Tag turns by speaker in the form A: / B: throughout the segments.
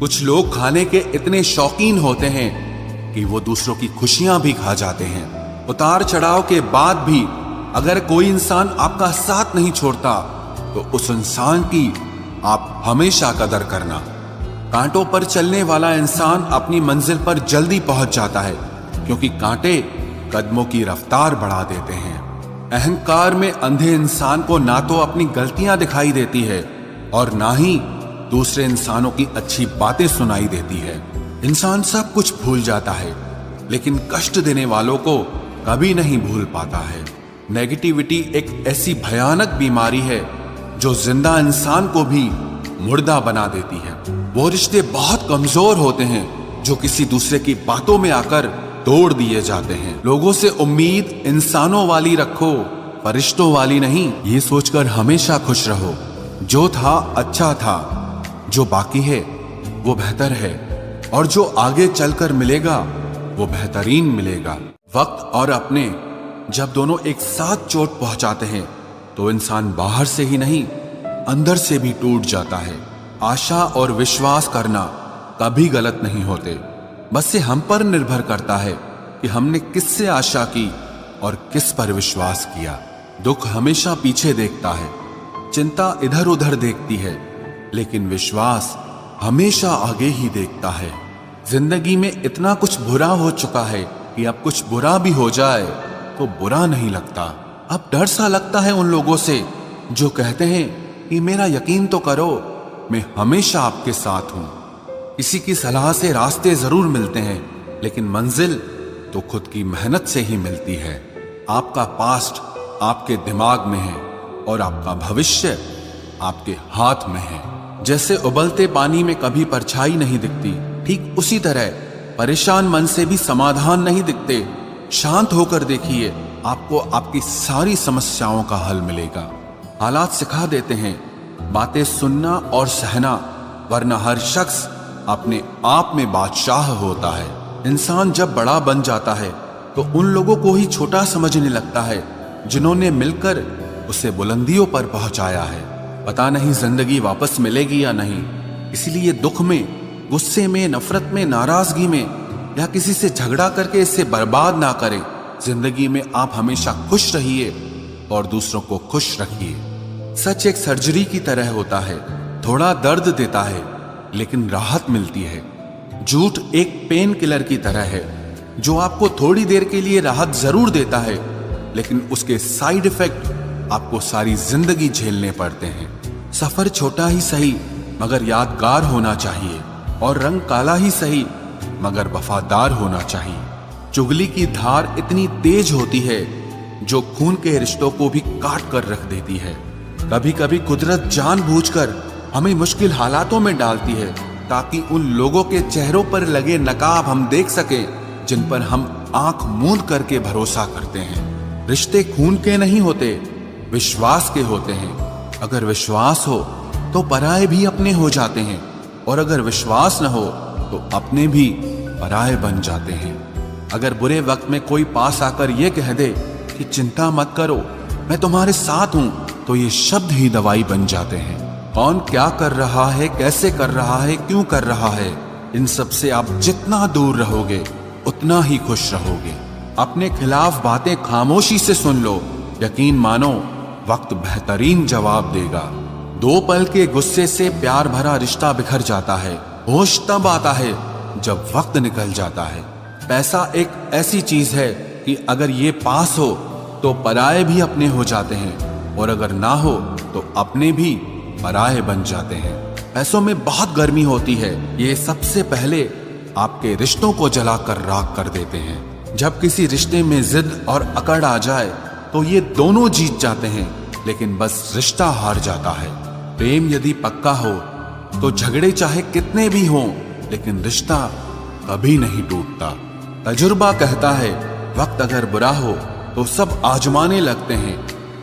A: कुछ लोग खाने के इतने शौकीन होते हैं कि वो दूसरों की खुशियां भी खा जाते हैं। उतार चढ़ाव के बाद भी अगर कोई इंसान आपका साथ नहीं छोड़ता तो उस इंसान की आप हमेशा कदर करना। कांटों पर चलने वाला इंसान अपनी मंजिल पर जल्दी पहुंच जाता है, क्योंकि कांटे कदमों की रफ्तार बढ़ा देते हैं। अहंकार में अंधे इंसान को ना तो अपनी गलतियां दिखाई देती है और ना ही दूसरे इंसानों की अच्छी बातें सुनाई देती है। इंसान सब कुछ भूल जाता है, लेकिन कष्ट देने वालों को कभी नहीं भूल पाता है। नेगेटिविटी एक ऐसी भयानक बीमारी है जो जिंदा इंसान को भी मुर्दा बना देती है। वो रिश्ते बहुत कमजोर होते हैं जो किसी दूसरे की बातों में आकर तोड़ दिए जाते हैं। लोगों से उम्मीद इंसानों वाली रखो, फरिश्तों वाली नहीं। ये सोचकर हमेशा खुश रहो, जो था अच्छा था, जो बाकी है वो बेहतर है, और जो आगे चलकर मिलेगा वो बेहतरीन मिलेगा। वक्त और अपने जब दोनों एक साथ चोट पहुंचाते हैं तो इंसान बाहर से ही नहीं अंदर से भी टूट जाता है। आशा और विश्वास करना कभी गलत नहीं होते, बस ये हम पर निर्भर करता है कि हमने किससे आशा की और किस पर विश्वास किया। दुख हमेशा पीछे देखता है, चिंता इधर उधर देखती है, लेकिन विश्वास हमेशा आगे ही देखता है। जिंदगी में इतना कुछ बुरा हो चुका है कि अब कुछ बुरा भी हो जाए तो बुरा नहीं लगता। अब डर सा लगता है उन लोगों से जो कहते हैं कि मेरा यकीन तो करो, मैं हमेशा आपके साथ हूं। किसी की सलाह से रास्ते जरूर मिलते हैं, लेकिन मंजिल तो खुद की मेहनत से ही मिलती है। आपका पास्ट आपके दिमाग में है और आपका भविष्य आपके हाथ में है। जैसे उबलते पानी में कभी परछाई नहीं दिखती, ठीक उसी तरह परेशान मन से भी समाधान नहीं दिखते। शांत होकर देखिए, आपको आपकी सारी समस्याओं का हल मिलेगा। हालात सिखा देते हैं बातें सुनना और सहना, वरना हर शख्स अपने आप में बादशाह होता है। इंसान जब बड़ा बन जाता है तो उन लोगों को ही छोटा समझने लगता है जिन्होंने मिलकर उसे बुलंदियों पर पहुंचाया है। पता नहीं जिंदगी वापस मिलेगी या नहीं, इसीलिए दुख में, गुस्से में, नफरत में, नाराजगी में या किसी से झगड़ा करके इसे बर्बाद ना करें। जिंदगी में आप हमेशा खुश रहिए और दूसरों को खुश रखिए। सच एक सर्जरी की तरह होता है, थोड़ा दर्द देता है लेकिन राहत मिलती है। झूठ एक पेन किलर की तरह है जो आपको थोड़ी देर के लिए राहत जरूर देता है, लेकिन उसके साइड इफेक्ट आपको सारी जिंदगी झेलने पड़ते हैं। सफर छोटा ही सही मगर यादगार होना चाहिए, और रंग काला ही सही मगर वफादार होना चाहिए। चुगली की धार इतनी तेज होती है जो खून के रिश्तों को भी काट कर रख देती है। कभी कभी कुदरत जानबूझकर हमें मुश्किल हालातों में डालती है ताकि उन लोगों के चेहरों पर लगे नकाब हम देख सकें जिन पर हम आंख मूंद करके भरोसा करते हैं। रिश्ते खून के नहीं होते, विश्वास के होते हैं। अगर विश्वास हो तो पराये भी अपने हो जाते हैं, और अगर विश्वास न हो तो अपने भी पराये बन जाते हैं। अगर बुरे वक्त में कोई पास आकर यह कह दे कि चिंता मत करो, मैं तुम्हारे साथ हूं, तो ये शब्द ही दवाई बन जाते हैं। कौन क्या कर रहा है, कैसे कर रहा है, क्यों कर रहा है, इन सब से आप जितना दूर रहोगे उतना ही खुश रहोगे। अपने खिलाफ बातें खामोशी से सुन लो, यकीन मानो वक्त बेहतरीन जवाब देगा। दो पल के गुस्से से प्यार भरा रिश्ता बिखर जाता है। होश तब आता है जब वक्त निकल जाता है। पैसा एक ऐसी चीज है कि अगर ये पास हो तो पराये भी अपने हो जाते हैं, और अगर ना हो तो अपने भी पराये बन जाते हैं। पैसों में बहुत गर्मी होती है, ये सबसे पहले आपके रिश्तों को जलाकर राख कर देते हैं। जब किसी रिश्ते में जिद और अकड़ आ जाए तो ये दोनों जीत जाते हैं, लेकिन बस रिश्ता हार जाता है। प्रेम यदि पक्का हो तो झगड़े चाहे कितने भी हों, लेकिन रिश्ता कभी नहीं टूटता। तजुर्बा कहता है वक्त अगर बुरा हो तो सब आजमाने लगते हैं,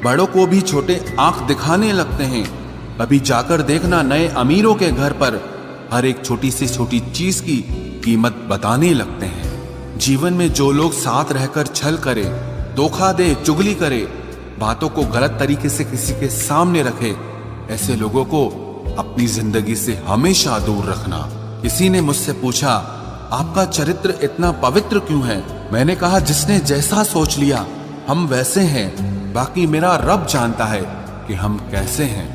A: बड़ों को भी छोटे आंख दिखाने लगते हैं। कभी जाकर देखना नए अमीरों के घर पर हर एक छोटी से छोटी चीज की कीमत बताने लगते हैं। जीवन में जो लोग साथ रहकर छल करे, धोखा दे, चुगली करे, बातों को गलत तरीके से किसी के सामने रखे, ऐसे लोगों को अपनी जिंदगी से हमेशा दूर रखना, किसी ने मुझसे पूछा, आपका चरित्र इतना पवित्र क्यों है? मैंने कहा, जिसने जैसा सोच लिया हम वैसे हैं, बाकी मेरा रब जानता है कि हम कैसे हैं।